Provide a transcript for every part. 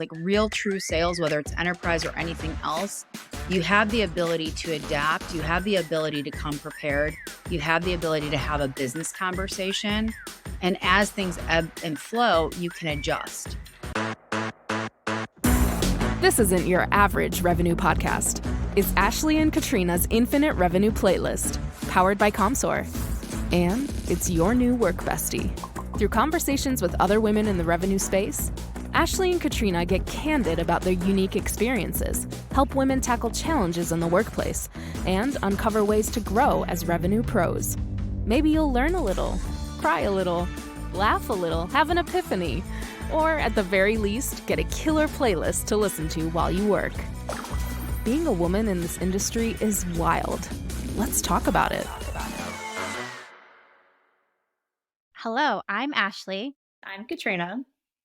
Like real true sales, whether it's enterprise or anything else, you have the ability to adapt. You have the ability to come prepared. You have the ability to have a business conversation. And as things ebb and flow, you can adjust. This isn't your average revenue podcast. It's Ashley and Katrina's Infinite Revenue Playlist, powered by Comsor. And it's your new work bestie. Through conversations with other women in the revenue space, Ashley and Katrina get candid about their unique experiences, help women tackle challenges in the workplace, and uncover ways to grow as revenue pros. Maybe you'll learn a little, cry a little, laugh a little, have an epiphany, or at the very least, get a killer playlist to listen to while you work. Being a woman in this industry is wild. Let's talk about it. Hello, I'm Ashley. I'm Katrina.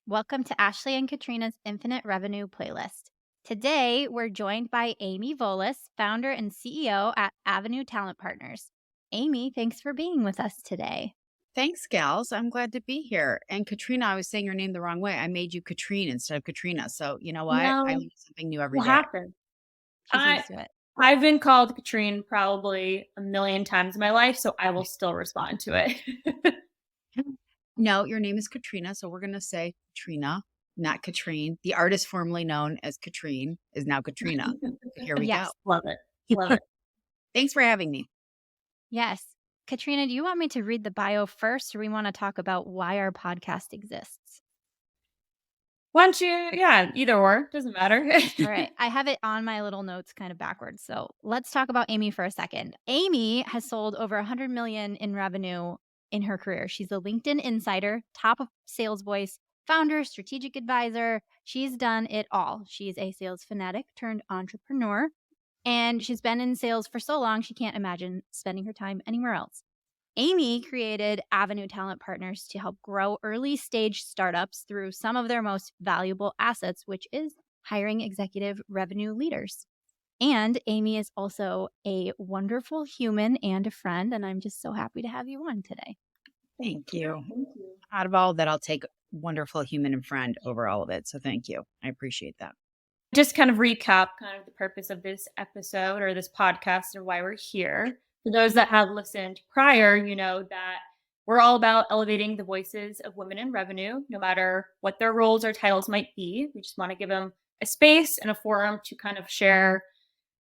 Welcome to Ashley and Katrina's Infinite Revenue Playlist. Today, we're joined by Amy Volas, founder and CEO at Avenue Talent Partners. Amy, thanks for being with us today. Thanks, gals. I'm glad to be here. And Katrina, I was saying your name the wrong way. I made you Katrine instead of Katrina. So you know what? No, I learn something new every what day. happened? She's used to it. I've been called Katrine probably a million times in my life, so I will still respond to it. No, your name is Katrina. So we're going to say Katrina, not Katrine. The artist formerly known as Katrine is now Katrina. Here we Yes. go. Love it. Love it. Thanks for having me. Yes. Katrina, do you want me to read the bio first, or we want to talk about why our podcast exists? Why don't you, either or, doesn't matter. All right. I have it on my little notes kind of backwards. So let's talk about Amy for a second. Amy has sold over 100 million in revenue in her career. She's a LinkedIn insider, top of sales voice, founder, strategic advisor. She's done it all. She's a sales fanatic turned entrepreneur, and she's been in sales for so long, she can't imagine spending her time anywhere else. Amy created Avenue Talent Partners to help grow early stage startups through some of their most valuable assets, which is hiring executive revenue leaders. And Amy is also a wonderful human and a friend, and I'm just so happy to have you on today. Thank you. Out of all of that, I'll take wonderful human and friend over all of it. So thank you. I appreciate that. Just kind of recap kind of the purpose of this episode or this podcast and why we're here. For those that have listened prior, you know that we're all about elevating the voices of women in revenue, no matter what their roles or titles might be. We just want to give them a space and a forum to kind of share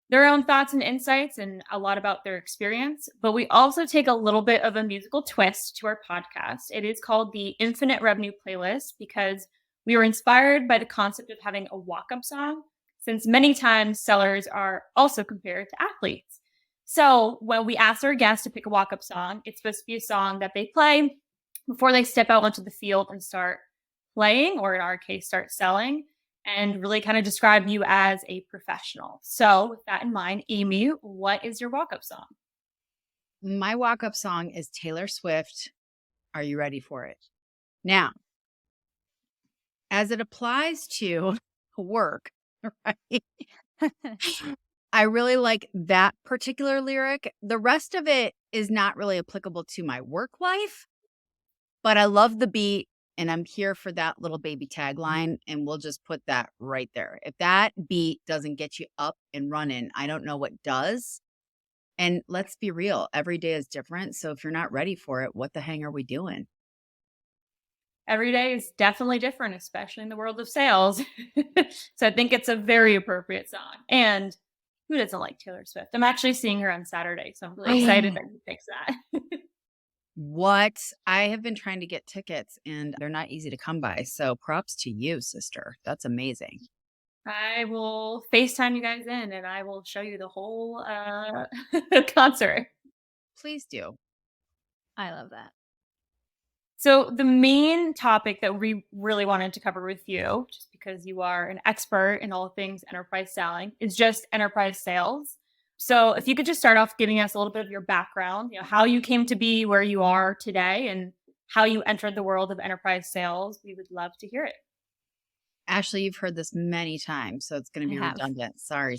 their own thoughts and insights and a lot about their experience. But we also take a little bit of a musical twist to our podcast. It is called the Infinite Revenue Playlist because we were inspired by the concept of having a walk-up song, since many times sellers are also compared to athletes. So when we asked our guests to pick a walk-up song, it's supposed to be a song that they play before they step out onto the field and start playing, or in our case, start selling, and really kind of describe you as a professional. So with that in mind, Amy, what is your walk-up song? My walk-up song is Taylor Swift. Are you ready for it? Now, as it applies to work, right? I really like that particular lyric. The rest of it is not really applicable to my work life, but I love the beat. And I'm here for that little baby tagline, and we'll just put that right there. If that beat doesn't get you up and running, I don't know what does. And let's be real, every day is different. So if you're not ready for it, what the heck are we doing? Every day is definitely different, especially in the world of sales. So I think it's a very appropriate song. And who doesn't like Taylor Swift? I'm actually seeing her on Saturday, so I'm really excited that you picked that. What? I have been trying to get tickets and they're not easy to come by. So props to you, sister. That's amazing. I will FaceTime you guys in and I will show you the whole concert. Please do. I love that. So the main topic that we really wanted to cover with you, just because you are an expert in all things enterprise selling, is just enterprise sales. So if you could just start off giving us a little bit of your background, you know, how you came to be where you are today and how you entered the world of enterprise sales, we would love to hear it. Ashley, you've heard this many times, so it's going to be I have. redundant. Sorry.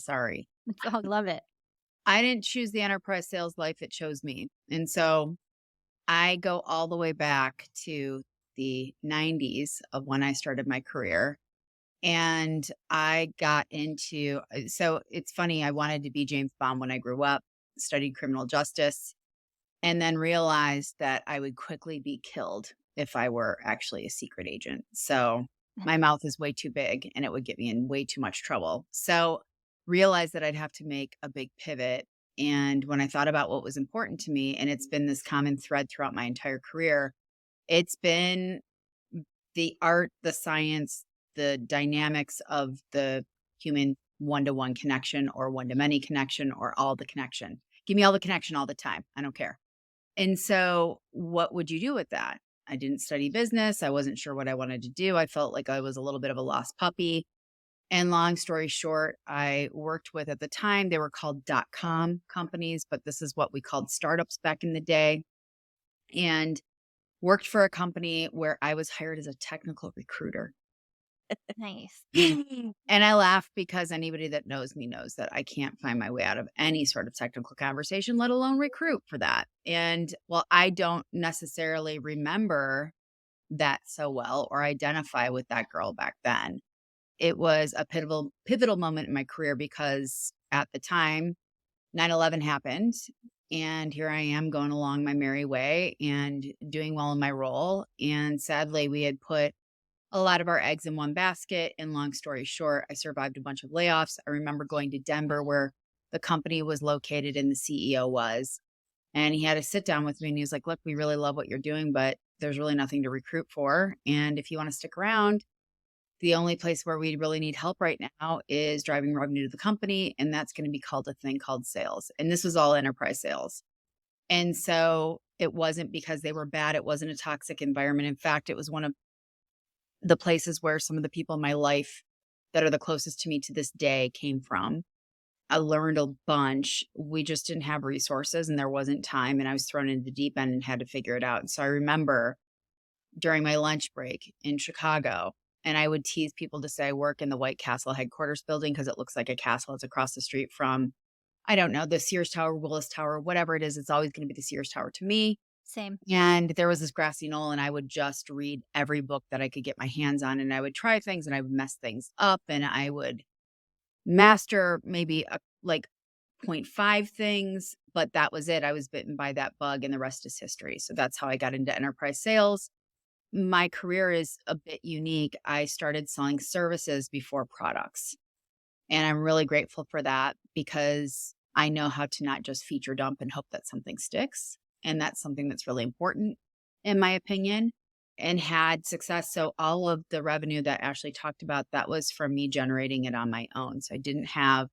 I love it. I didn't choose the enterprise sales life. It chose me. And so I go all the way back to the 90s of when I started my career. And I got into, so it's funny, I wanted to be James Bond when I grew up, studied criminal justice, and then realized that I would quickly be killed if I were actually a secret agent. So my mouth is way too big and it would get me in way too much trouble. So realized that I'd have to make a big pivot. And when I thought about what was important to me, and it's been this common thread throughout my entire career, it's been the art, the science, the dynamics of the human one-to-one connection or one-to-many connection or all the connection. Give me all the connection all the time. I don't care. And so what would you do with that? I didn't study business. I wasn't sure what I wanted to do. I felt like I was a little bit of a lost puppy. And long story short, I worked with, at the time, they were called .com companies, but this is what we called startups back in the day. And worked for a company where I was hired as a technical recruiter. Nice. And I laugh because anybody that knows me knows that I can't find my way out of any sort of technical conversation, let alone recruit for that. And while I don't necessarily remember that so well or identify with that girl back then, it was a pivotal moment in my career because at the time, 9/11 happened. And here I am going along my merry way and doing well in my role. And sadly, we had put a lot of our eggs in one basket. And long story short, I survived a bunch of layoffs. I remember going to Denver where the company was located and the CEO was. And he had a sit down with me and he was like, look, we really love what you're doing, but there's really nothing to recruit for. And if you want to stick around, the only place where we really need help right now is driving revenue to the company. And that's going to be called a thing called sales. And this was all enterprise sales. And so it wasn't because they were bad. It wasn't a toxic environment. In fact, it was one of the places where some of the people in my life that are the closest to me to this day came from. I learned a bunch. We just didn't have resources and there wasn't time. And I was thrown into the deep end and had to figure it out. And so I remember during my lunch break in Chicago, and I would tease people to say I work in the White Castle headquarters building because it looks like a castle. It's across the street from, I don't know, the Sears Tower, Willis Tower, whatever it is. It's always going to be the Sears Tower to me. Same. And there was this grassy knoll, and I would just read every book that I could get my hands on, and I would try things, and I would mess things up, and I would master maybe like 0.5 things, but that was it. I was bitten by that bug, and the rest is history. So that's how I got into enterprise sales. My career is a bit unique. I started selling services before products, and I'm really grateful for that because I know how to not just feature dump and hope that something sticks. And that's something that's really important, in my opinion, and had success. So all of the revenue that Ashley talked about, that was from me generating it on my own. So I didn't have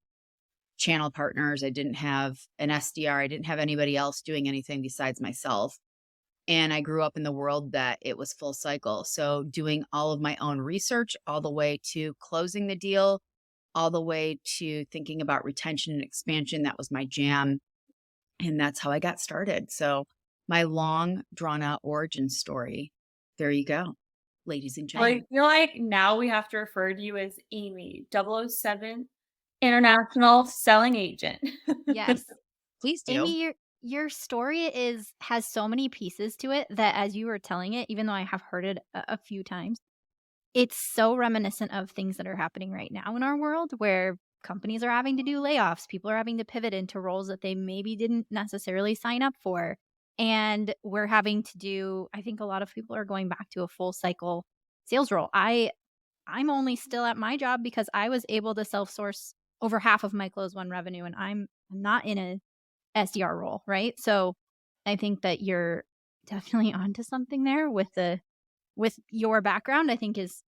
channel partners. I didn't have an SDR. I didn't have anybody else doing anything besides myself. And I grew up in the world that it was full cycle. So doing all of my own research, all the way to closing the deal, all the way to thinking about retention and expansion. That was my jam. And that's how I got started. So my long drawn out origin story. There you go, ladies and Well, I gentlemen. feel like now we have to refer to you as Amy, 007 International Selling Agent. Yes. Please do. Amy, your story has so many pieces to it that as you were telling it, even though I have heard it a few times, it's so reminiscent of things that are happening right now in our world where companies are having to do layoffs. People are having to pivot into roles that they maybe didn't necessarily sign up for. And we're having to do, I think a lot of people are going back to a full cycle sales role. I'm only still at my job because I was able to self-source over half of my close one revenue, and I'm not in a SDR role, right? So I think that you're definitely onto something there with your background. I think is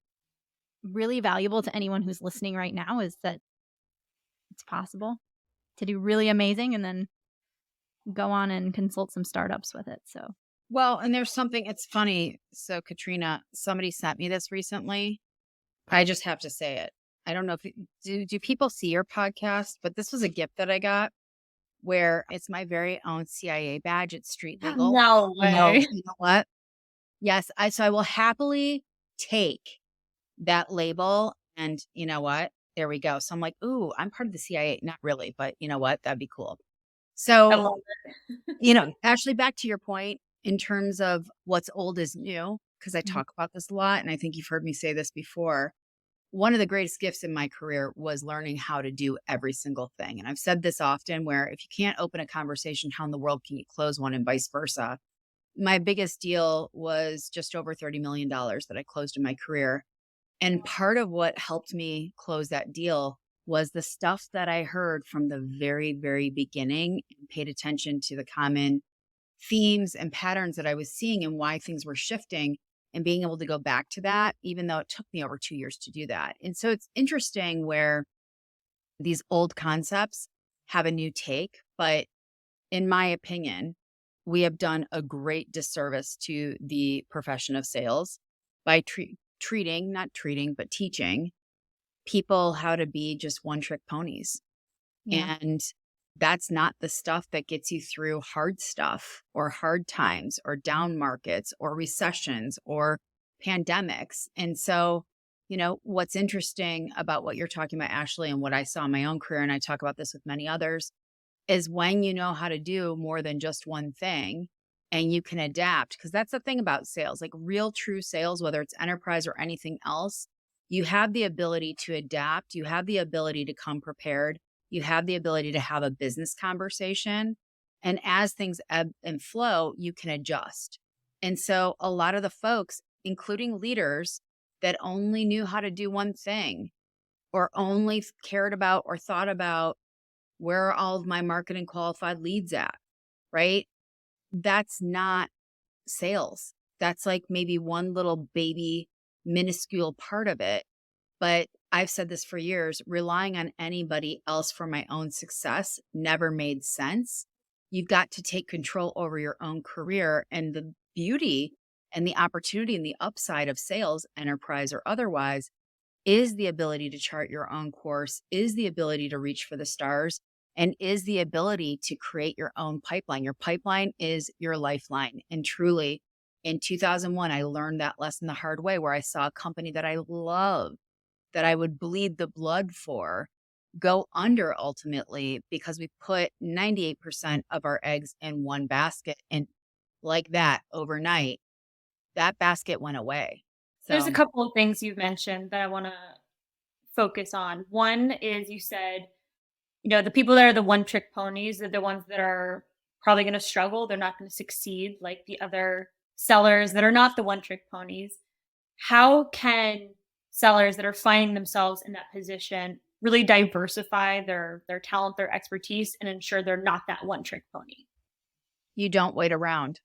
really valuable to anyone who's listening right now is that it's possible to do really amazing and then go on and consult some startups with it. So Well, and there's something, it's funny. So Katrina, somebody sent me this recently. I just have to say it. I don't know if do people see your podcast, but this was a gift that I got where it's my very own CIA badge. It's street legal. No way. You know what? Yes, so I will happily take that label, and you know what? There we go. So I'm like, ooh, I'm part of the CIA. Not really, but you know what? That'd be cool. I So, love it. Ashley, back to your point in terms of what's old is new, because I Mhm. talk about this a lot, and I think you've heard me say this before. one of the greatest gifts in my career was learning how to do every single thing. And I've said this often, where if you can't open a conversation, how in the world can you close one, and vice versa? My biggest deal was just over $30 million that I closed in my career. And part of what helped me close that deal was the stuff that I heard from the very, very beginning, and paid attention to the common themes and patterns that I was seeing and why things were shifting, and being able to go back to that, even though it took me over 2 years to do that. And so it's interesting where these old concepts have a new take, but in my opinion, we have done a great disservice to the profession of sales by teaching people how to be just one trick ponies. Yeah. And that's not the stuff that gets you through hard stuff or hard times or down markets or recessions or pandemics. And so, what's interesting about what you're talking about, Ashley, and what I saw in my own career, and I talk about this with many others, is when you know how to do more than just one thing and you can adapt. Because that's the thing about sales, like real true sales, whether it's enterprise or anything else, you have the ability to adapt. You have the ability to come prepared. You have the ability to have a business conversation. And as things ebb and flow, you can adjust. And so a lot of the folks, including leaders that only knew how to do one thing, or only cared about or thought about where are all of my marketing qualified leads at, right? That's not sales. That's like maybe one little baby minuscule part of it. But I've said this for years, relying on anybody else for my own success never made sense. You've got to take control over your own career. And the beauty and the opportunity and the upside of sales, enterprise or otherwise, is the ability to chart your own course, is the ability to reach for the stars, and is the ability to create your own pipeline. Your pipeline is your lifeline. And truly, in 2001, I learned that lesson the hard way, where I saw a company that I loved, that I would bleed the blood for, go under ultimately because we put 98% of our eggs in one basket. And like that, overnight, that basket went away. There's a So couple of things you've mentioned that I want to focus on. One is you said, the people that are the one trick ponies are the ones that are probably going to struggle. They're not going to succeed like the other sellers that are not the one trick ponies. How can sellers that are finding themselves in that position really diversify their talent, their expertise, and ensure they're not that one trick pony? you don't wait around,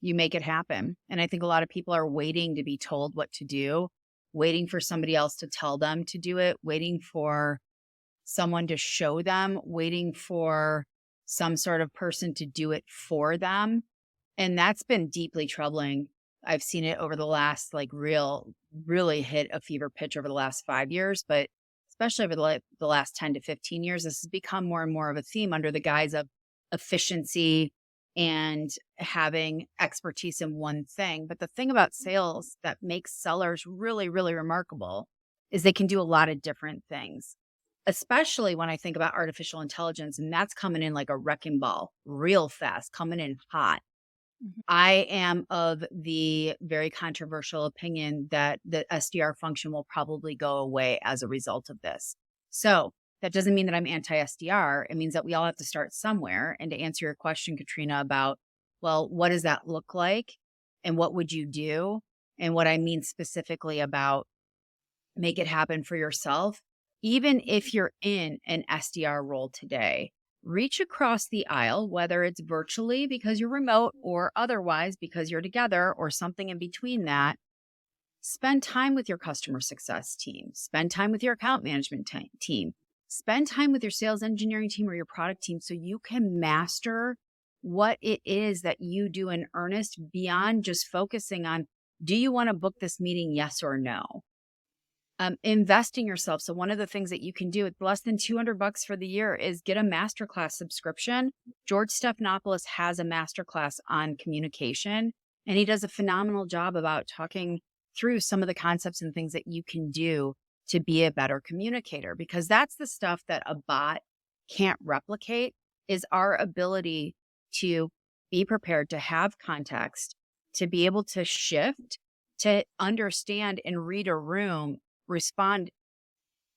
you make it happen. And I think a lot of people are waiting to be told what to do, waiting for somebody else to tell them to do it, waiting for someone to show them, waiting for some sort of person to do it for them. And that's been deeply troubling. I've seen it over the last, like, really hit a fever pitch over the last 5 years, but especially over the last 10 to 15 years, this has become more and more of a theme under the guise of efficiency and having expertise in one thing. But the thing about sales that makes sellers really, really remarkable is they can do a lot of different things, especially when I think about artificial intelligence, and that's coming in like a wrecking ball real fast, coming in hot. Mhm. I am of the very controversial opinion that the SDR function will probably go away as a result of this. So that doesn't mean that I'm anti-SDR. It means that we all have to start somewhere. And to answer your question, Katrina, about, well, what does that look like? And what would you do? And what I mean specifically about make it happen for yourself, even if you're in an SDR role today, reach across the aisle, whether it's virtually because you're remote or otherwise because you're together or something in between that. Spend time with your customer success team, spend time with your account management team, spend time with your sales engineering team or your product team so you can master what it is that you do in earnest beyond just focusing on, do you want to book this meeting? Yes or no? Investing yourself. So one of the things that you can do with less than $200 for the year is get a masterclass subscription. George Stephanopoulos has a masterclass on communication, and he does a phenomenal job about talking through some of the concepts and things that you can do to be a better communicator, because that's the stuff that a bot can't replicate, is our ability to be prepared, to have context, to be able to shift, to understand and read a room respond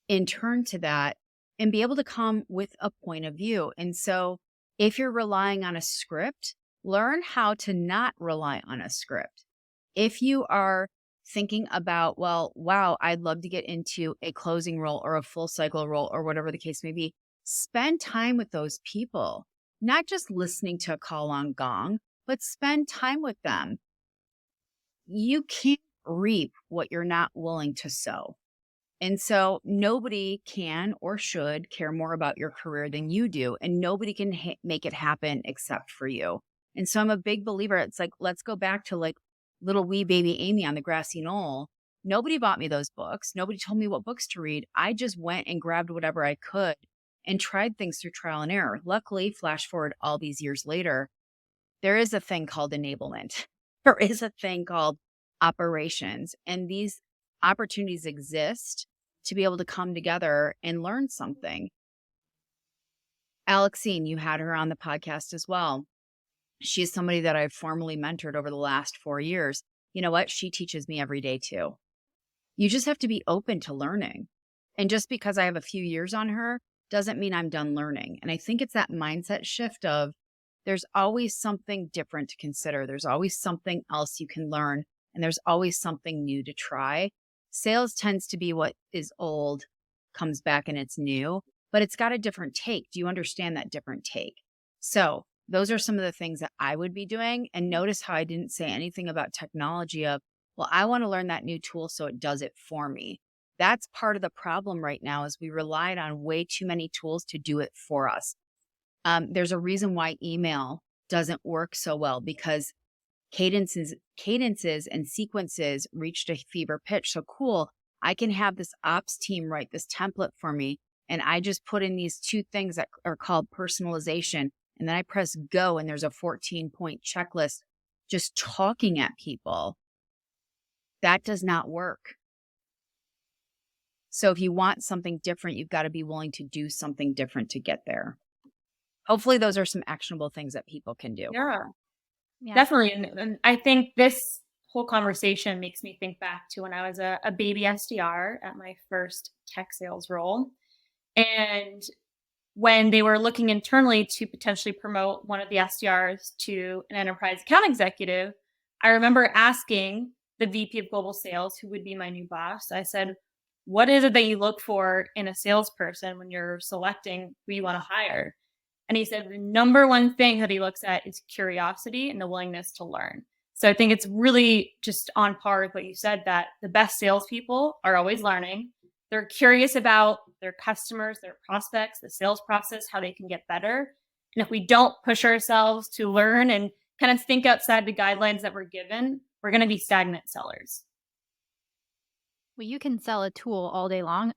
in turn to that and be able to come with a point of view. And so if you're relying on a script, learn how to not rely on a script. If you are thinking about, well, wow, I'd love to get into a closing role or a full cycle role or whatever the case may be, spend time with those people, not just listening to a call on gong, but spend time with them. You can't reap what you're not willing to sow. And so nobody can or should care more about your career than you do. And nobody can make it happen except for you. And so I'm a big believer. It's like, let's go back to like little wee baby Amy on the grassy knoll. Nobody bought me those books. Nobody told me what books to read. I just went and grabbed whatever I could and tried things through trial and error. Luckily, flash forward all these years later, there is a thing called enablement. There is a thing called operations. And these opportunities exist to be able to come together and learn something. Alexine, you had her on the podcast as well. She's somebody that I've formally mentored over the last 4 years. You know what? She teaches me every day too. You just have to be open to learning. And just because I have a few years on her doesn't mean I'm done learning. And I think it's that mindset shift of there's always something different to consider. There's always something else you can learn. And there's always something new to try. Sales tends to be what is old comes back and it's new, but it's got a different take. Do you understand that different take? So those are some of the things that I would be doing. And notice how I didn't say anything about technology of, well, I want to learn that new tool so it does it for me. That's part of the problem right now is we relied on way too many tools to do it for us. There's a reason why email doesn't work so well because cadences and sequences reached a fever pitch. So cool, I can have this ops team write this template for me. And I just put in these 2 things that are called personalization. And then I press go and there's a 14-point checklist just talking at people. That does not work. So if you want something different, you've got to be willing to do something different to get there. Hopefully those are some actionable things that people can do. Yeah. Definitely. And I think this whole conversation makes me think back to when I was a baby SDR at my first tech sales role. And when they were looking internally to potentially promote one of the SDRs to an enterprise account executive, I remember asking the VP of global sales, who would be my new boss, I said, what is it that you look for in a salesperson when you're selecting who you want to hire? And he said the number one thing that he looks at is curiosity and the willingness to learn. So I think it's really just on par with what you said, that the best salespeople are always learning. They're curious about their customers, their prospects, the sales process, how they can get better. And if we don't push ourselves to learn and kind of think outside the guidelines that we're given, we're going to be stagnant sellers. Well, you can sell a tool all day long.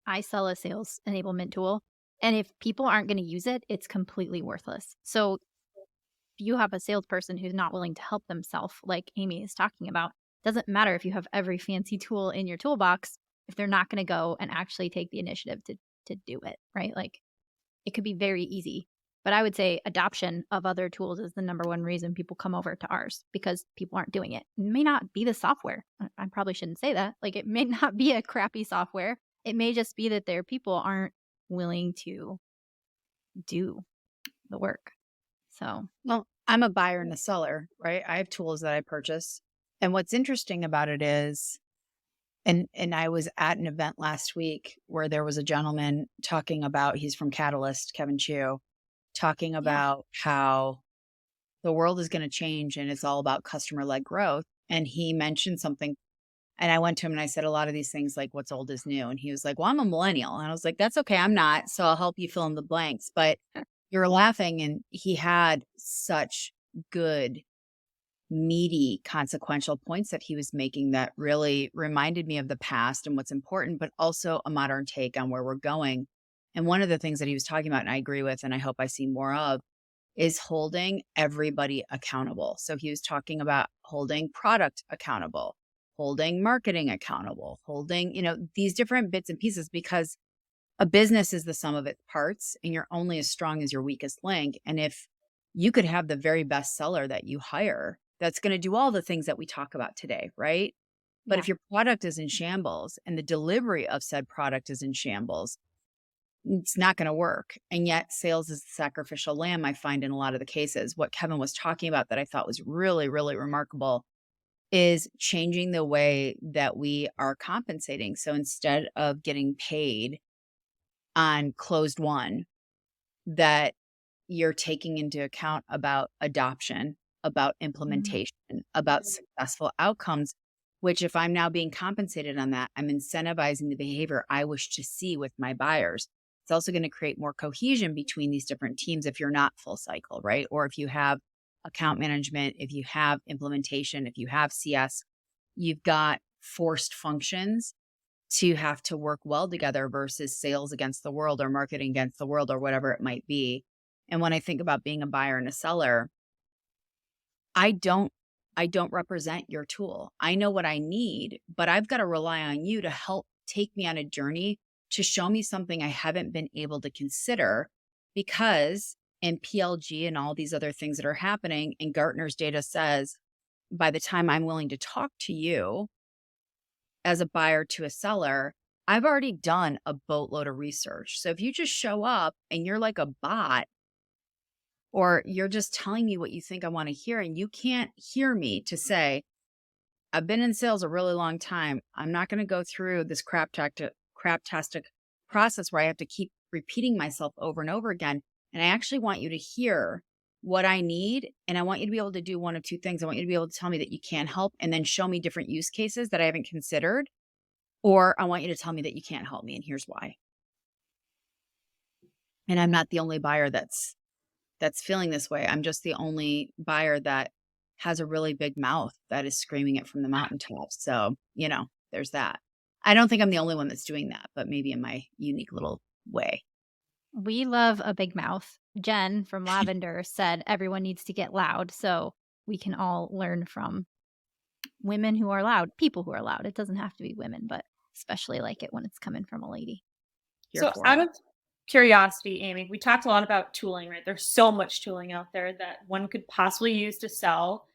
I sell a sales enablement tool. And if people aren't going to use it, it's completely worthless. So if you have a salesperson who's not willing to help themselves, like Amy is talking about, doesn't matter if you have every fancy tool in your toolbox, if they're not going to go and actually take the initiative to do it, right? Like it could be very easy. But I would say adoption of other tools is the number one reason people come over to ours, because people aren't doing it. It may not be the software. I probably shouldn't say that. Like it may not be a crappy software. It may just be that their people aren't willing to do the work. So, well, I'm a buyer and a seller, right? I have tools that I purchase. And what's interesting about it is, and I was at an event last week where there was a gentleman talking about, he's from Catalyst, Kevin Chu, talking about how the world is going to change and it's all about customer-led growth. And he mentioned something. And I went to him and I said, a lot of these things, like what's old is new. And he was like, well, I'm a millennial. And I was like, that's okay. I'm not. So I'll help you fill in the blanks. But you're laughing. And he had such good, meaty, consequential points that he was making that really reminded me of the past and what's important, but also a modern take on where we're going. And one of the things that he was talking about, and I agree with, and I hope I see more of, is holding everybody accountable. So he was talking about holding product accountable, holding marketing accountable, holding, these different bits and pieces, because a business is the sum of its parts and you're only as strong as your weakest link. And if you could have the very best seller that you hire, that's going to do all the things that we talk about today, right? But Yeah. if your product is in shambles and the delivery of said product is in shambles, it's not going to work. And yet sales is the sacrificial lamb, I find in a lot of the cases. What Kevin was talking about that I thought was really, really remarkable is changing the way that we are compensating. So instead of getting paid on closed won, that you're taking into account about adoption, about implementation, about successful outcomes, which if I'm now being compensated on that, I'm incentivizing the behavior I wish to see with my buyers. It's also going to create more cohesion between these different teams if you're not full cycle, right? Or if you have account management, if you have implementation, if you have CS, you've got forced functions to have to work well together versus sales against the world or marketing against the world or whatever it might be. And when I think about being a buyer and a seller, I don't represent your tool. I know what I need, but I've got to rely on you to help take me on a journey to show me something I haven't been able to consider, because in PLG and all these other things that are happening, and Gartner's data says, by the time I'm willing to talk to you as a buyer to a seller, I've already done a boatload of research. So if you just show up and you're like a bot, or you're just telling me what you think I want to hear, and you can't hear me to say, I've been in sales a really long time. I'm not going to go through this craptastic process where I have to keep repeating myself over and over again. And I actually want you to hear what I need. And I want you to be able to do one of two things. I want you to be able to tell me that you can help and then show me different use cases that I haven't considered. Or I want you to tell me that you can't help me, and here's why. And I'm not the only buyer that's feeling this way. I'm just the only buyer that has a really big mouth that is screaming it from the mountaintops. So, there's that. I don't think I'm the only one that's doing that, but maybe in my unique little way. We love a big mouth. Jen from Lavender said everyone needs to get loud, so we can all learn from women who are loud, people who are loud. It doesn't have to be women, but especially like it when it's coming from a lady. So out of curiosity, Amy, we talked a lot about tooling, right? There's so much tooling out there that one could possibly use to sell.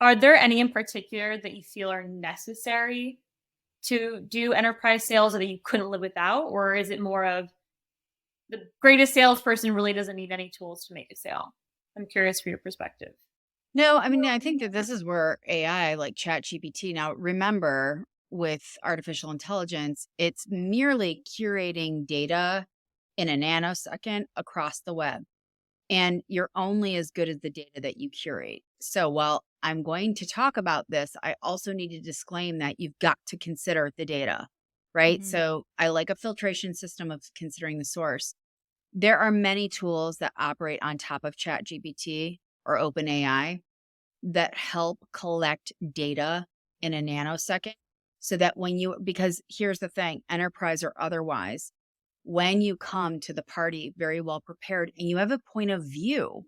Are there any in particular that you feel are necessary to do enterprise sales, or that you couldn't live without? Or is it more of the greatest salesperson really doesn't need any tools to make a sale? I'm curious for your perspective. No, I mean, I think that this is where AI, like ChatGPT, now remember, with artificial intelligence, it's merely curating data in a nanosecond across the web. And you're only as good as the data that you curate. So while I'm going to talk about this, I also need to disclaim that you've got to consider the data, right? Mhm. So I like a filtration system of considering the source. There are many tools that operate on top of ChatGPT or OpenAI that help collect data in a nanosecond, so that because here's the thing, enterprise or otherwise, when you come to the party very well prepared and you have a point of view,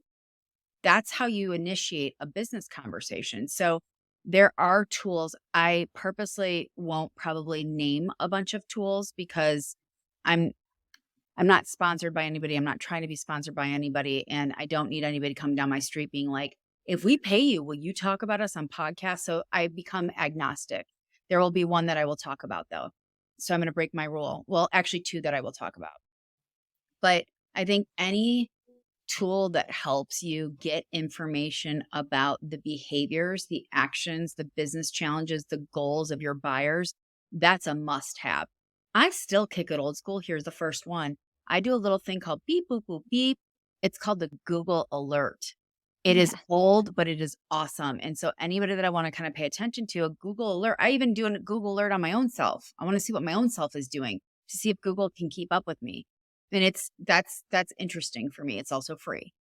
that's how you initiate a business conversation. So there are tools. I purposely won't probably name a bunch of tools because I'm not sponsored by anybody. I'm not trying to be sponsored by anybody. And I don't need anybody to come down my street being like, if we pay you, will you talk about us on podcasts? So I become agnostic. There will be one that I will talk about, though. So I'm going to break my rule. Well, actually, two that I will talk about. But I think any tool that helps you get information about the behaviors, the actions, the business challenges, the goals of your buyers, that's a must have. I still kick it old school. Here's the first one. I do a little thing called beep, boop, boop, beep. It's called the Google Alert. It is old, but it is awesome. And so anybody that I want to kind of pay attention to, a Google Alert, I even do a Google Alert on my own self. I want to see what my own self is doing to see if Google can keep up with me. And that's interesting for me. It's also free.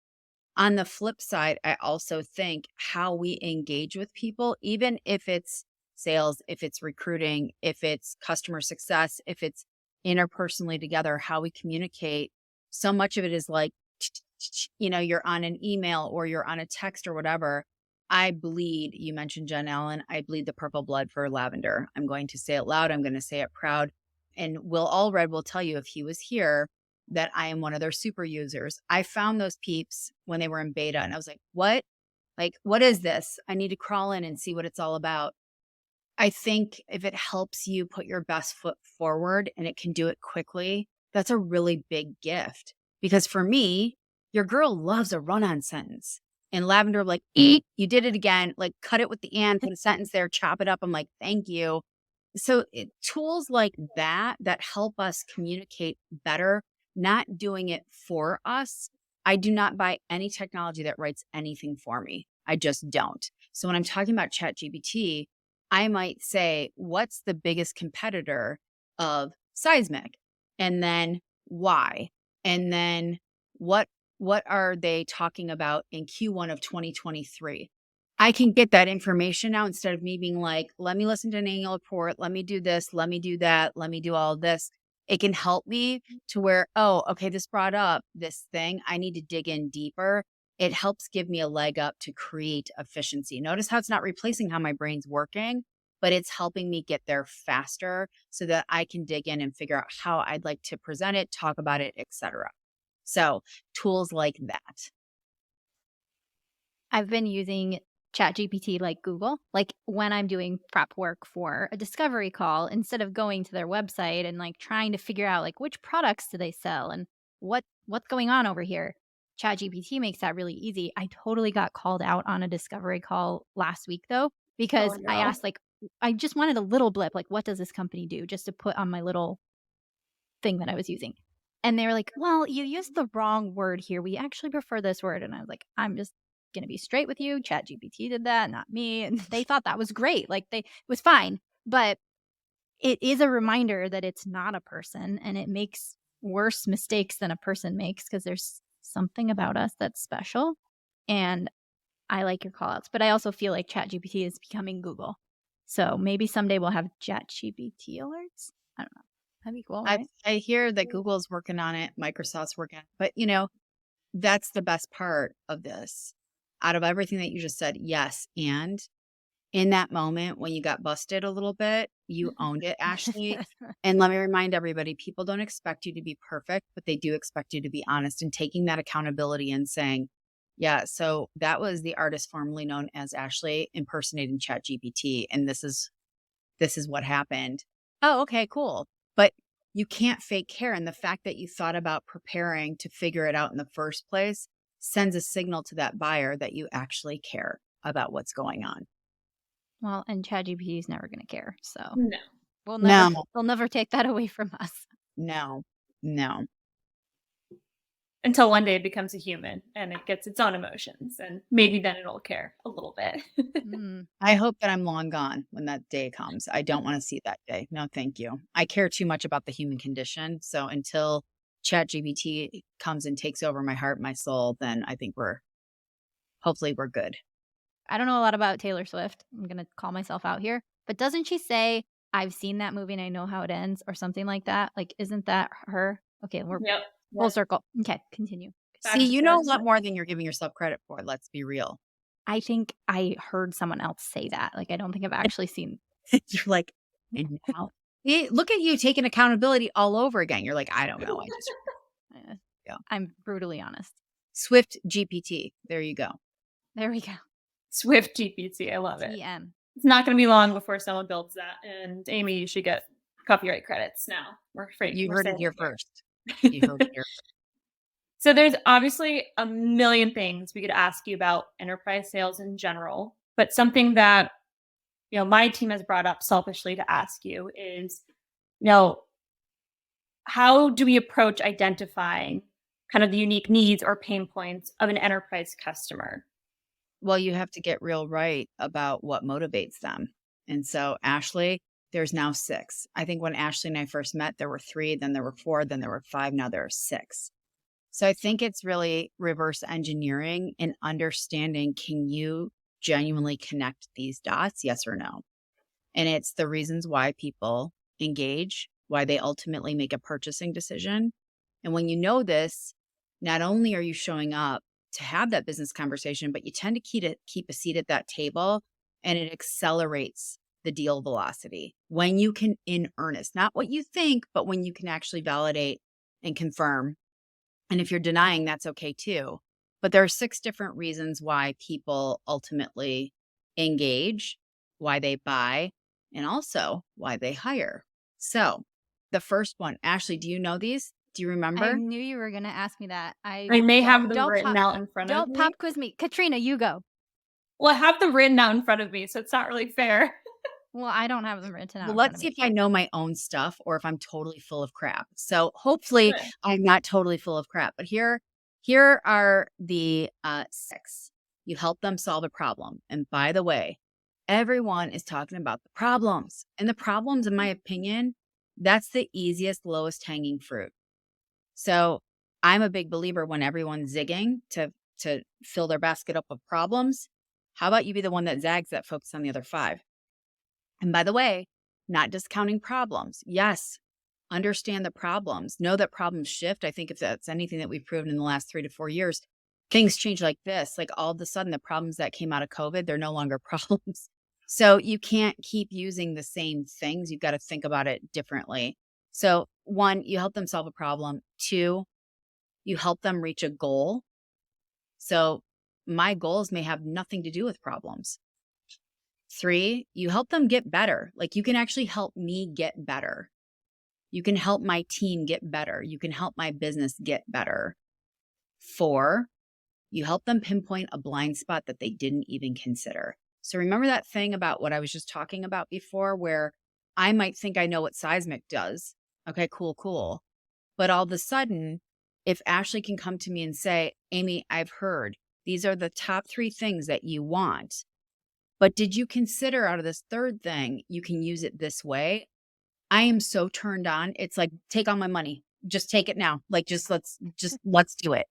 On the flip side, I also think how we engage with people, even if it's sales, if it's recruiting, if it's customer success, if it's interpersonally together, how we communicate. So much of it is like, you're on an email or you're on a text or whatever. I bleed, you mentioned Jen Allen, I bleed the purple blood for lavender. I'm going to say it loud. I'm going to say it proud. And Will Allred will tell you, if he was here, that I am one of their super users. I found those peeps when they were in beta and I was like, what? Like, what is this? I need to crawl in and see what it's all about. I think if it helps you put your best foot forward and it can do it quickly, that's a really big gift. Because for me, your girl loves a run on sentence. And Lavender, like, eat, you did it again. Like, cut it with the and, put a sentence there, chop it up. I'm like, thank you. So tools like that help us communicate better, not doing it for us. I do not buy any technology that writes anything for me. I just don't. So when I'm talking about ChatGPT, I might say, what's the biggest competitor of Seismic? And then why? And then what are they talking about in Q1 of 2023? I can get that information now instead of me being like, let me listen to an annual report, let me do this, let me do that, let me do all of this. It can help me to where, oh, okay, this brought up this thing. I need to dig in deeper. It helps give me a leg up to create efficiency. Notice how it's not replacing how my brain's working, but it's helping me get there faster so that I can dig in and figure out how I'd like to present it, talk about it, etc. So tools like that. I've been using ChatGPT like Google. Like when I'm doing prep work for a discovery call, instead of going to their website and like trying to figure out like which products do they sell and what's going on over here. ChatGPT makes that really easy. I totally got called out on a discovery call last week though, because Oh, I no. asked like I just wanted a little blip, like what does this company do, just to put on my little thing that I was using. And they were like, well, you used the wrong word here. We actually prefer this word. And I was like, I'm just going to be straight with you. ChatGPT did that, not me. And they thought that was great. Like it was fine. But it is a reminder that it's not a person and it makes worse mistakes than a person makes because there's something about us that's special. And I like your call outs. But I also feel like ChatGPT is becoming Google. So maybe someday we'll have ChatGPT alerts. I don't know. That'd be cool, right? I hear that Google's working on it, Microsoft's working on it, but that's the best part of this. Out of everything that you just said, yes, and in that moment when you got busted a little bit, you owned it, Ashley. And let me remind everybody, people don't expect you to be perfect, but they do expect you to be honest and taking that accountability and saying, yeah, so that was the artist formerly known as Ashley impersonating ChatGPT, and this is what happened. Oh, okay, cool. But you can't fake care. And the fact that you thought about preparing to figure it out in the first place sends a signal to that buyer that you actually care about what's going on. Well, and ChatGPT is never going to care. So No. they'll never take that away from us. No. Until one day it becomes a human and it gets its own emotions, and maybe then it'll care a little bit. I hope that I'm long gone when that day comes. I don't want to see that day. No, thank you. I care too much about the human condition. So until ChatGPT comes and takes over my heart, my soul, then I think hopefully we're good. I don't know a lot about Taylor Swift. I'm going to call myself out here. But doesn't she say, I've seen that movie and I know how it ends or something like that? Like, isn't that her? Okay, we're Yep. full circle. Okay, continue. See, you know a lot more than you're giving yourself credit for. Let's be real. I think I heard someone else say that. Like, I don't think I've actually seen. You're like, and now look at you taking accountability all over again. You're like, I don't know. I just I'm brutally honest. Swift GPT. There you go. There we go. Swift GPT. I love it. TM. It's not going to be long before someone builds that. And Amy, you should get copyright credits now. We're afraid. You heard it here first. So there's obviously a million things we could ask you about enterprise sales in general, but something that my team has brought up selfishly to ask you is, how do we approach identifying kind of the unique needs or pain points of an enterprise customer? Well, you have to get real right about what motivates them. And so, Ashley, there's now 6. I think when Ashley and I first met, there were 3, then there were 4, then there were 5, now there are 6. So I think it's really reverse engineering and understanding, can you genuinely connect these dots? Yes or no? And it's the reasons why people engage, why they ultimately make a purchasing decision. And when you know this, not only are you showing up to have that business conversation, but you tend to keep a seat at that table, and it accelerates the deal velocity when you can, in earnest, not what you think, but when you can actually validate and confirm. And if you're denying, that's okay too. But there are 6 different reasons why people ultimately engage, why they buy. and also why they hire. So the first one, Ashley, do you know these? Do you remember? I knew you were going to ask me that. I may have them don't written pop- out in front of Don't me. pop quiz me. Katrina, you go. Well, I have them written out in front of me, so it's not really fair. Well, I don't have them written out. Well, in let's front see of if I know my own stuff or if I'm totally full of crap. So hopefully Good. I'm not totally full of crap. But here are the 6. You help them solve a problem. And by the way, everyone is talking about the problems. And the problems, in my opinion, that's the easiest, lowest hanging fruit. So I'm a big believer when everyone's zigging to fill their basket up with problems. How about you be the one that zags that focus on the other 5? And by the way, not discounting problems. Yes, understand the problems. Know that problems shift. I think if that's anything that we've proven in the last 3 to 4 years, things change like this. Like all of a sudden, the problems that came out of COVID, they're no longer problems. So you can't keep using the same things. You've got to think about it differently. So 1, you help them solve a problem. 2, you help them reach a goal. So my goals may have nothing to do with problems. 3, you help them get better. Like you can actually help me get better. You can help my team get better. You can help my business get better. 4, you help them pinpoint a blind spot that they didn't even consider. So remember that thing about what I was just talking about before, where I might think I know what seismic does. Okay, cool. But all of a sudden, if Ashley can come to me and say, Amy, I've heard these are the top 3 things that you want. But did you consider out of this 3rd thing, you can use it this way? I am so turned on. It's like, take all my money. Just take it now. Like, let's do it.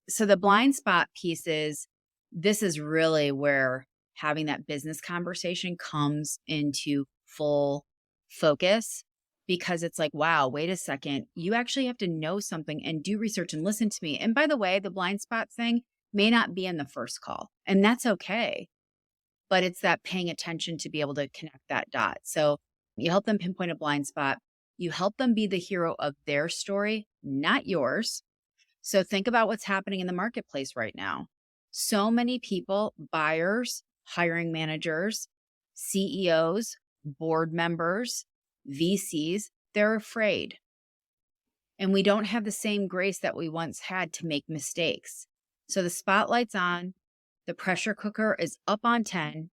So the blind spot piece this is really where having that business conversation comes into full focus, because it's like, wow, wait a second. You actually have to know something and do research and listen to me. And by the way, the blind spot thing may not be in the first call, and that's okay. But it's that paying attention to be able to connect that dot. So you help them pinpoint a blind spot. You help them be the hero of their story, not yours. So think about what's happening in the marketplace right now. So many people, buyers, hiring managers, CEOs, board members, VCs, they're afraid. And we don't have the same grace that we once had to make mistakes. So the spotlight's on. The pressure cooker is up on 10.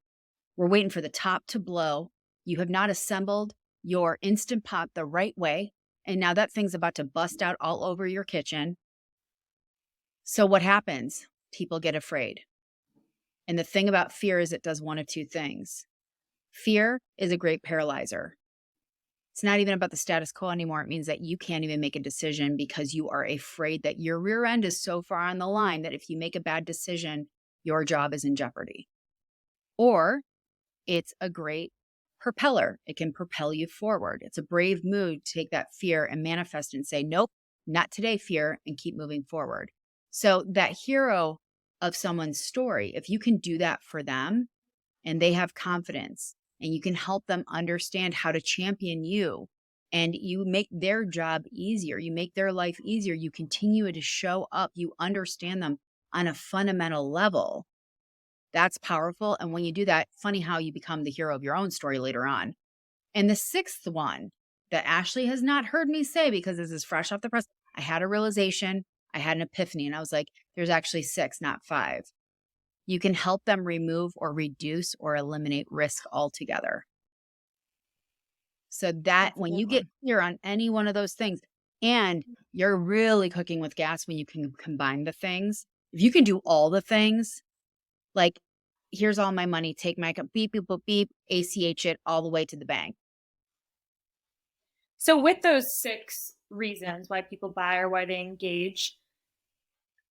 We're waiting for the top to blow. You have not assembled your Instant Pot the right way. And now that thing's about to bust out all over your kitchen. So what happens? People get afraid. And the thing about fear is it does one of 2 things. Fear is a great paralyzer. It's not even about the status quo anymore. It means that you can't even make a decision because you are afraid that your rear end is so far on the line that if you make a bad decision, your job is in jeopardy. Or it's a great propeller. It can propel you forward. It's a brave move to take that fear and manifest and say, nope, not today, fear, and keep moving forward. So that hero of someone's story, if you can do that for them and they have confidence and you can help them understand how to champion you and you make their job easier, you make their life easier, you continue to show up, you understand them on a fundamental level, that's powerful. And when you do that, funny how you become the hero of your own story later on. And the 6th one that Ashley has not heard me say, because this is fresh off the press, I had a realization, I had an epiphany, and I was like, there's actually 6, not 5. You can help them remove or reduce or eliminate risk altogether. So that when you get clear on any one of those things, and you're really cooking with gas when you can combine the things, if you can do all the things, like, here's all my money, take my beep, beep, beep, beep, ACH it all the way to the bank. So with those 6 reasons why people buy or why they engage,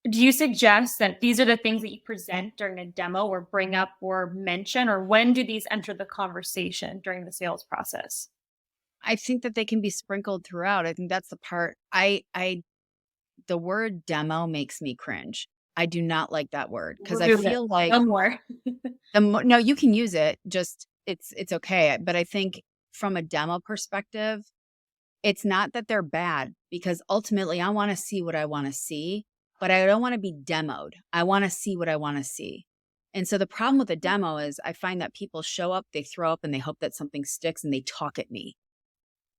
do you suggest that these are the things that you present during a demo or bring up or mention, or when do these enter the conversation during the sales process? I think that they can be sprinkled throughout. I think that's the part. The word demo makes me cringe. I do not like that word because I feel like no more. no, you can use it. Just it's okay. But I think from a demo perspective, it's not that they're bad, because ultimately I want to see what I want to see, but I don't want to be demoed. I want to see what I want to see. And so the problem with a demo is I find that people show up, they throw up, and they hope that something sticks and they talk at me.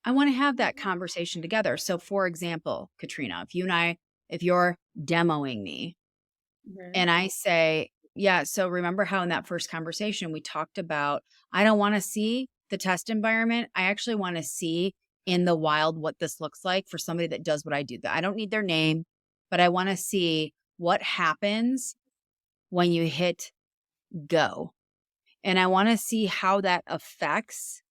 I want to have that conversation together. So for example, Katrina, if you're demoing me and I say, yeah, so remember how in that first conversation we talked about, I don't want to see the test environment. I actually want to see in the wild what this looks like for somebody that does what I do. I don't need their name, but I want to see what happens when you hit go. And I want to see how that affects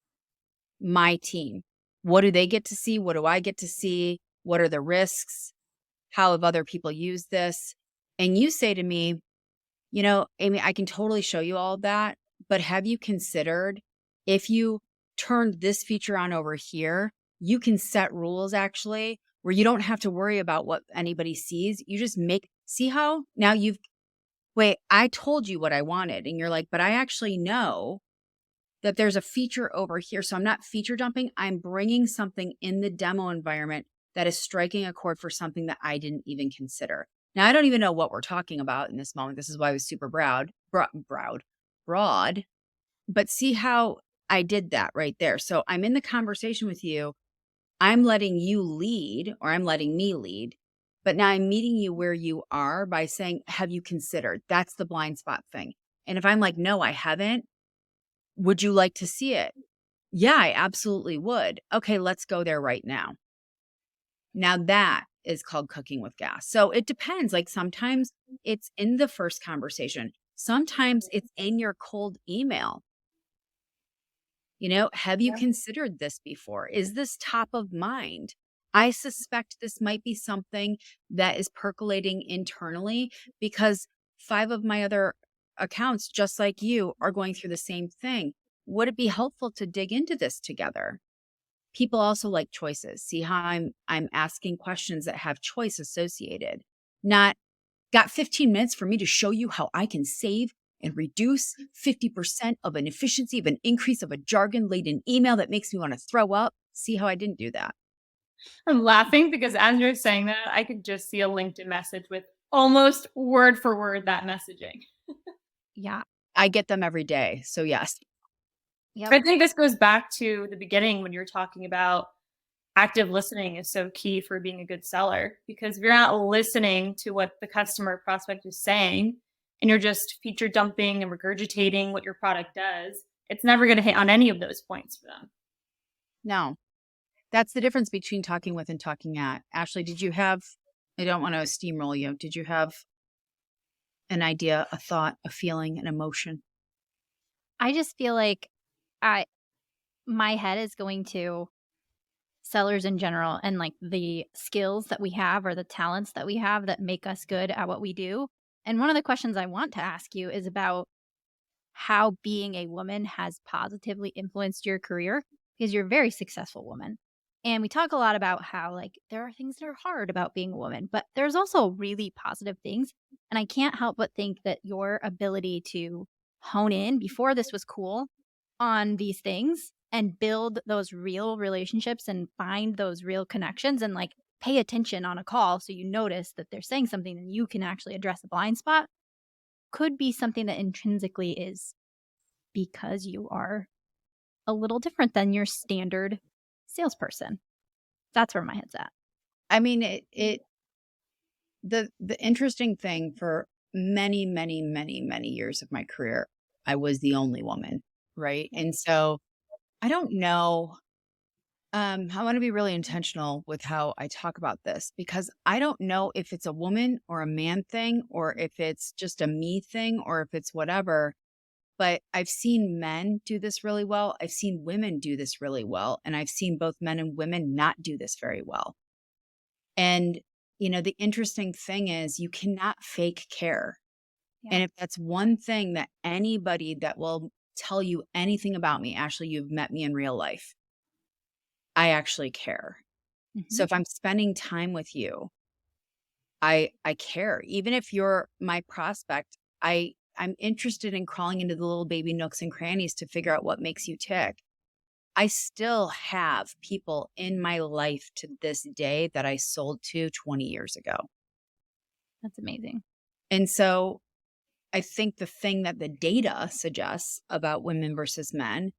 my team. What do they get to see? What do I get to see? What are the risks? How have other people used this? And you say to me, Amy, I can totally show you all of that, but have you considered if you turned this feature on over here, you can set rules actually where you don't have to worry about what anybody sees. You just see how now I told you what I wanted. And you're like, but I actually know that there's a feature over here. So I'm not feature dumping. I'm bringing something in the demo environment that is striking a chord for something that I didn't even consider. Now, I don't even know what we're talking about in this moment. This is why I was super broad, but see how I did that right there. So I'm in the conversation with you. I'm letting you lead, or I'm letting me lead, but now I'm meeting you where you are by saying, have you considered? That's the blind spot thing. And if I'm like, no, I haven't, would you like to see it? Yeah, I absolutely would. Okay, let's go there right now. Now that is called cooking with gas. So it depends. Like sometimes it's in the first conversation. Sometimes it's in your cold email. Have you considered this before? Is this top of mind? I suspect this might be something that is percolating internally because 5 of my other accounts, just like you, are going through the same thing. Would it be helpful to dig into this together? People also like choices. See how I'm asking questions that have choice associated. Not got 15 minutes for me to show you how I can save and reduce 50% of an efficiency of an increase of a jargon-laden email that makes me want to throw up. See how I didn't do that? I'm laughing because as you're saying that, I could just see a LinkedIn message with almost word for word that messaging. Yeah. I get them every day. So yes. Yep. I think this goes back to the beginning when you're talking about active listening is so key for being a good seller, because if you're not listening to what the customer prospect is saying and you're just feature dumping and regurgitating what your product does, it's never going to hit on any of those points for them. No, that's the difference between talking with and talking at. Ashley, I don't want to steamroll you. Did you have an idea, a thought, a feeling, an emotion? I just feel like my head is going to sellers in general and like the skills that we have or the talents that we have that make us good at what we do. And one of the questions I want to ask you is about how being a woman has positively influenced your career, because you're a very successful woman. And we talk a lot about how like there are things that are hard about being a woman, but there's also really positive things. And I can't help but think that your ability to hone in before this was cool on these things and build those real relationships and find those real connections and like pay attention on a call so you notice that they're saying something and you can actually address a blind spot could be something that intrinsically is because you are a little different than your standard salesperson. That's where my head's at. I mean, the interesting thing for many, many, many, many years of my career, I was the only woman, right? And so I don't know. I want to be really intentional with how I talk about this because I don't know if it's a woman or a man thing or if it's just a me thing or if it's whatever. But I've seen men do this really well. I've seen women do this really well. And I've seen both men and women not do this very well. And, the interesting thing is you cannot fake care. Yeah. And if that's one thing that anybody that will tell you anything about me, Ashley, you've met me in real life. I actually care. So if I'm spending time with you, I care. Even if you're my prospect, I'm interested in crawling into the little baby nooks and crannies to figure out what makes you tick. I still have people in my life to this day that I sold to 20 years ago. That's amazing. And so I think the thing that the data suggests about women versus men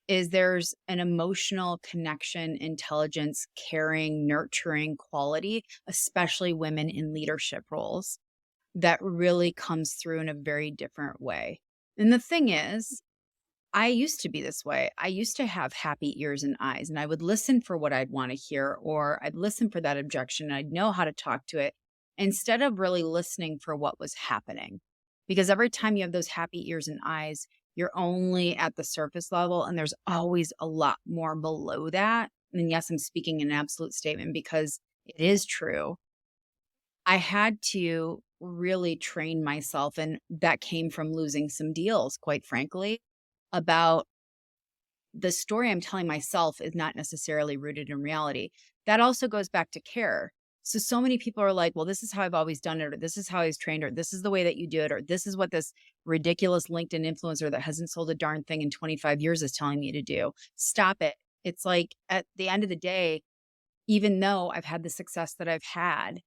is there's an emotional connection, intelligence, caring, nurturing quality, especially women in leadership roles, that really comes through in a very different way. And the thing is, I used to be this way. I used to have happy ears and eyes, and I would listen for what I'd want to hear, or I'd listen for that objection. And I'd know how to talk to it instead of really listening for what was happening. Because every time you have those happy ears and eyes, you're only at the surface level, and there's always a lot more below that. And yes, I'm speaking in an absolute statement because it is true. I had to really train myself, and that came from losing some deals, quite frankly, about the story I'm telling myself is not necessarily rooted in reality. That also goes back to care. So many people are like, well, this is how I've always done it, or this is how I was trained, or this is the way that you do it, or this is what this ridiculous LinkedIn influencer that hasn't sold a darn thing in 25 years is telling me to do. Stop it. It's like at the end of the day, even though I've had the success that I've had,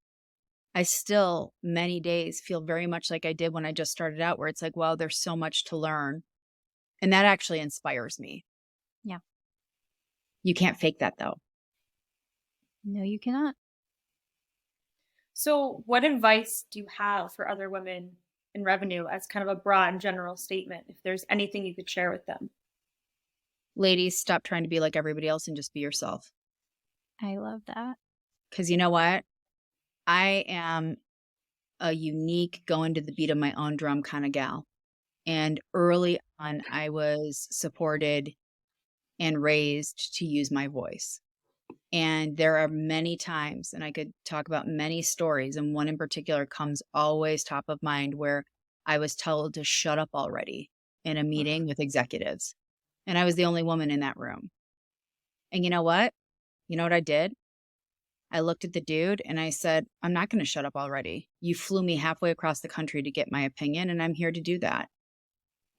I still many days feel very much like I did when I just started out, where it's like, wow, there's so much to learn. And that actually inspires me. Yeah. You can't fake that though. No, you cannot. So, what advice do you have for other women in revenue as kind of a broad and general statement, if there's anything you could share with them? Ladies, stop trying to be like everybody else and just be yourself. I love that. Because you know what? I am a unique, going to the beat of my own drum kind of gal. And early on, I was supported and raised to use my voice. And there are many times, and I could talk about many stories, and one in particular comes always top of mind, where I was told to shut up already in a meeting with executives. And I was the only woman in that room. And you know what? You know what I did? I looked at the dude and I said, I'm not going to shut up already. You flew me halfway across the country to get my opinion, and I'm here to do that.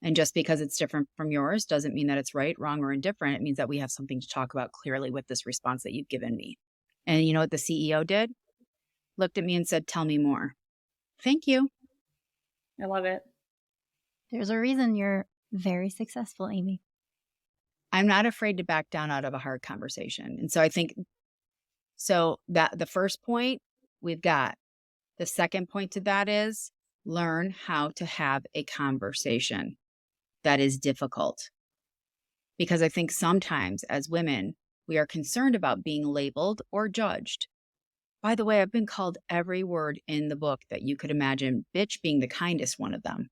And just because it's different from yours doesn't mean that it's right, wrong, or indifferent. It means that we have something to talk about clearly with this response that you've given me. And you know what the CEO did? Looked at me and said, tell me more. Thank you. I love it. There's a reason you're very successful, Amy. I'm not afraid to back down out of a hard conversation. And so I think, so that the first point we've got. The second point to that is learn how to have a conversation that is difficult. Because I think sometimes as women, we are concerned about being labeled or judged. By the way, I've been called every word in the book that you could imagine, bitch being the kindest one of them.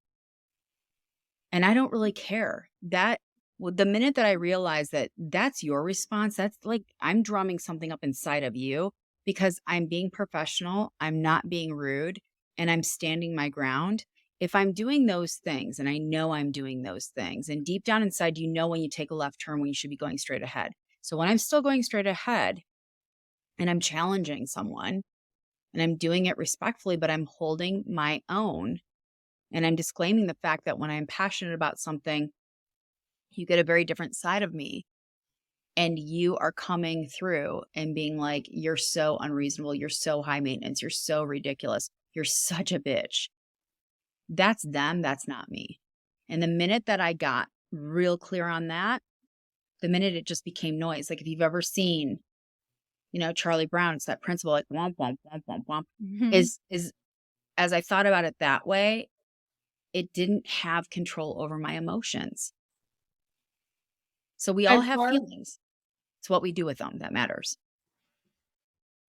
And I don't really care. That the minute that I realize that that's your response, that's like I'm drumming something up inside of you, because I'm being professional, I'm not being rude, and I'm standing my ground. If I'm doing those things, and I know I'm doing those things, and deep down inside, you know when you take a left turn, when you should be going straight ahead. So when I'm still going straight ahead and I'm challenging someone and I'm doing it respectfully, but I'm holding my own, and I'm disclaiming the fact that when I'm passionate about something, you get a very different side of me. And you are coming through and being like, you're so unreasonable. You're so high maintenance. You're so ridiculous. You're such a bitch. That's them. That's not me. And the minute that I got real clear on that, the minute it just became noise. Like if you've ever seen, Charlie Brown, it's that principle, like womp, womp, womp, womp, womp, is as I thought about it that way, it didn't have control over my emotions. So we all have feelings. It's what we do with them that matters.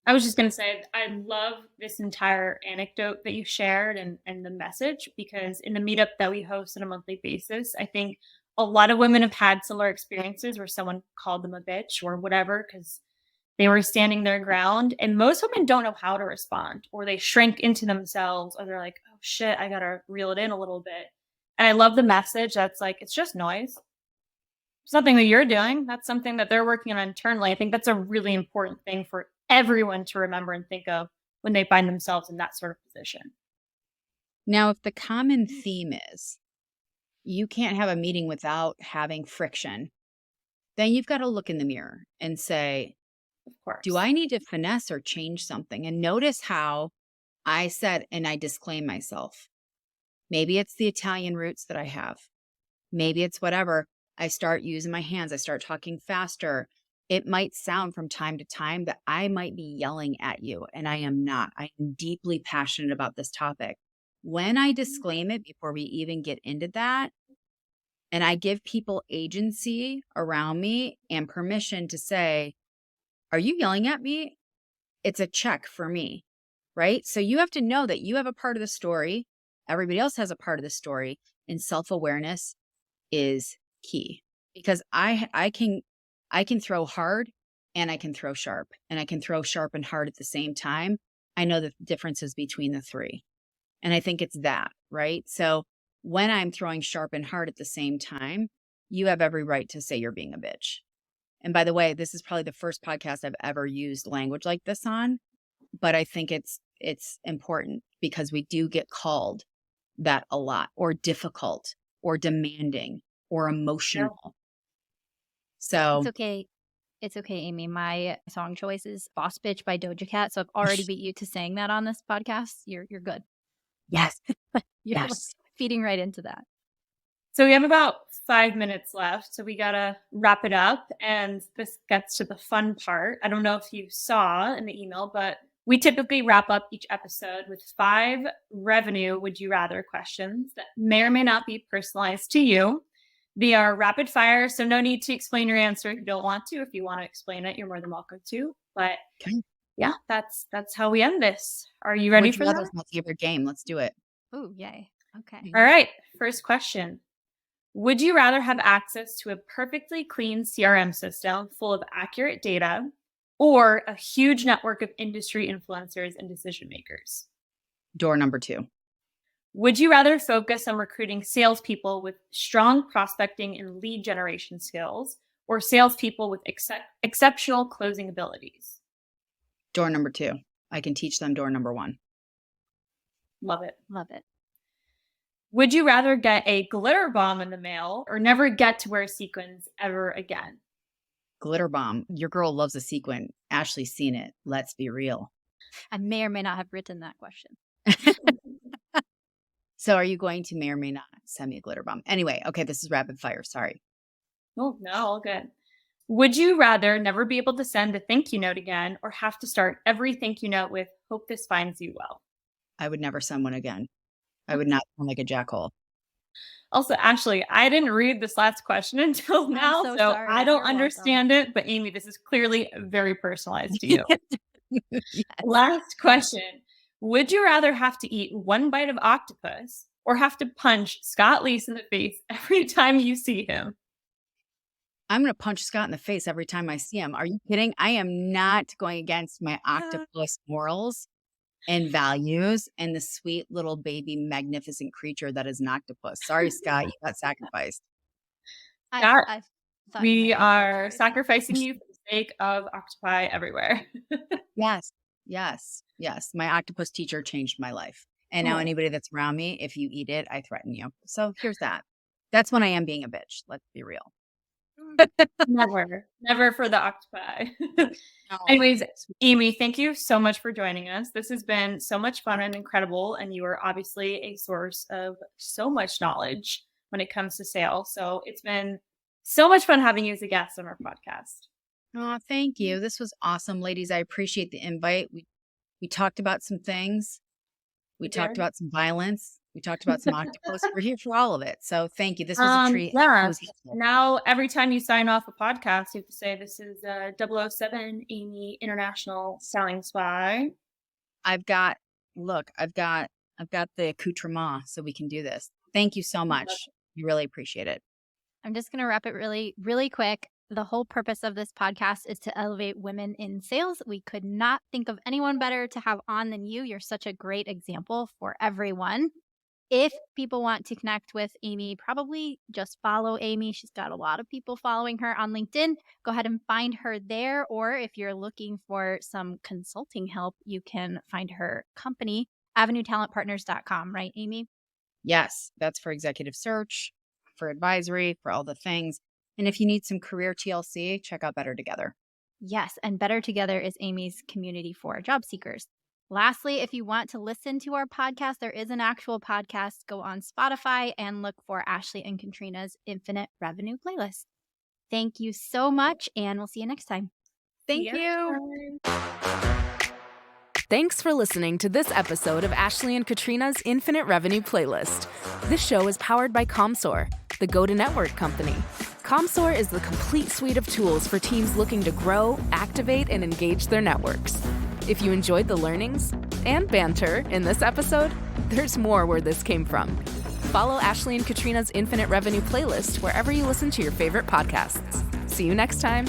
I was just going to say, I love this entire anecdote that you shared and the message, because in the meetup that we host on a monthly basis, I think a lot of women have had similar experiences where someone called them a bitch or whatever because they were standing their ground. And most women don't know how to respond, or they shrink into themselves, or they're like, oh shit, I got to reel it in a little bit. And I love the message that's like, it's just noise. It's nothing that you're doing. That's something that they're working on internally. I think that's a really important thing for everyone to remember and think of when they find themselves in that sort of position. Now, if the common theme is you can't have a meeting without having friction, then you've got to look in the mirror and say, of course, do I need to finesse or change something? And notice how I said, and I disclaim myself. Maybe it's the Italian roots that I have. Maybe it's whatever. I start using my hands. I start talking faster. It might sound from time to time that I might be yelling at you, and I am not. I am deeply passionate about this topic. When I disclaim it before we even get into that, and I give people agency around me and permission to say, are you yelling at me? It's a check for me, right? So you have to know that you have a part of the story. Everybody else has a part of the story, and self-awareness is key, because I can throw hard and I can throw sharp, and I can throw sharp and hard at the same time. I know the differences between the three. And I think it's that, right? So when I'm throwing sharp and hard at the same time, you have every right to say you're being a bitch. And by the way, this is probably the first podcast I've ever used language like this on, but I think it's important because we do get called that a lot, or difficult, or demanding, or emotional. So It's okay. It's okay, Amy. My song choice is Boss Bitch by Doja Cat. So I've already beat you to saying that on this podcast. You're good. yes, You're like yes. feeding right into that. So we have about 5 minutes left. So we got to wrap it up. And this gets to the fun part. I don't know if you saw in the email, but we typically wrap up each episode with 5 revenue would you rather questions that may or may not be personalized to you. They are rapid fire, so no need to explain your answer if you don't want to. If you want to explain it, you're more than welcome to. But Okay. yeah, that's how we end this. Are you ready Would you for rather that? is my favorite game. Let's do it. Oh, yay. Okay. All right, first question. Would you rather have access to a perfectly clean CRM system full of accurate data, or a huge network of industry influencers and decision makers? Door number 2. Would you rather focus on recruiting salespeople with strong prospecting and lead generation skills, or salespeople with exceptional closing abilities? Door number 2. I can teach them door number 1. Love it. Love it. Would you rather get a glitter bomb in the mail or never get to wear sequins ever again? Glitter bomb. Your girl loves a sequin. Ashley's seen it. Let's be real. I may or may not have written that question. So are you going to may or may not send me a glitter bomb? Anyway, okay, this is rapid fire. Sorry. Oh, no, all good. Would you rather never be able to send a thank you note again, or have to start every thank you note with "Hope this finds you well"? I would never send one again. I would not sound like a jackhole. Also, Ashley, I didn't read this last question until now, so so sorry. I don't You're understand it. But Amy, this is clearly very personalized to you. Yes. Last question. Would you rather have to eat one bite of octopus, or have to punch Scott Leese in the face every time you see him? I'm going to punch Scott in the face every time I see him. Are you kidding? I am not going against my octopus morals and values and the sweet little baby magnificent creature that is an octopus. Sorry, Scott, you got sacrificed. Scott, I thought you we might have are answered. sacrificing you for the sake of octopi everywhere. Yes, yes, yes. My octopus teacher changed my life. And now Oh. anybody that's around me, if you eat it, I threaten you. So here's that. That's when I am being a bitch. Let's be real. Never for the octopi. No. Anyways, Amy, thank you so much for joining us. This has been so much fun and incredible. And you are obviously a source of so much knowledge when it comes to sales. So it's been so much fun having you as a guest on our podcast. Oh, thank you. This was awesome, ladies. I appreciate the invite. We talked about some things. We talked about some violence. We talked about some octopus. We're here for all of it. So thank you. This was a treat. Yeah. It was helpful. Now, every time you sign off a podcast, you have to say this is 007 Amy International Selling Spy. I've got the accoutrement so we can do this. Thank you so much. We really appreciate it. I'm just going to wrap it really, really quick. The whole purpose of this podcast is to elevate women in sales. We could not think of anyone better to have on than you. You're such a great example for everyone. If people want to connect with Amy, probably just follow Amy. She's got a lot of people following her on LinkedIn. Go ahead and find her there. Or if you're looking for some consulting help, you can find her company, avenuetalentpartners.com, right, Amy? Yes, that's for executive search, for advisory, for all the things. And if you need some career TLC, check out Better Together. Yes, and Better Together is Amy's community for job seekers. Lastly, if you want to listen to our podcast, there is an actual podcast. Go on Spotify and look for Ashley and Katrina's Infinite Revenue Playlist. Thank you so much, and we'll see you next time. Thank you. Thanks for listening to this episode of Ashley and Katrina's Infinite Revenue Playlist. This show is powered by ComSoar, the go-to-network company. ComSoar is the complete suite of tools for teams looking to grow, activate, and engage their networks. If you enjoyed the learnings and banter in this episode, there's more where this came from. Follow Ashley and Katrina's Infinite Revenue Playlist wherever you listen to your favorite podcasts. See you next time.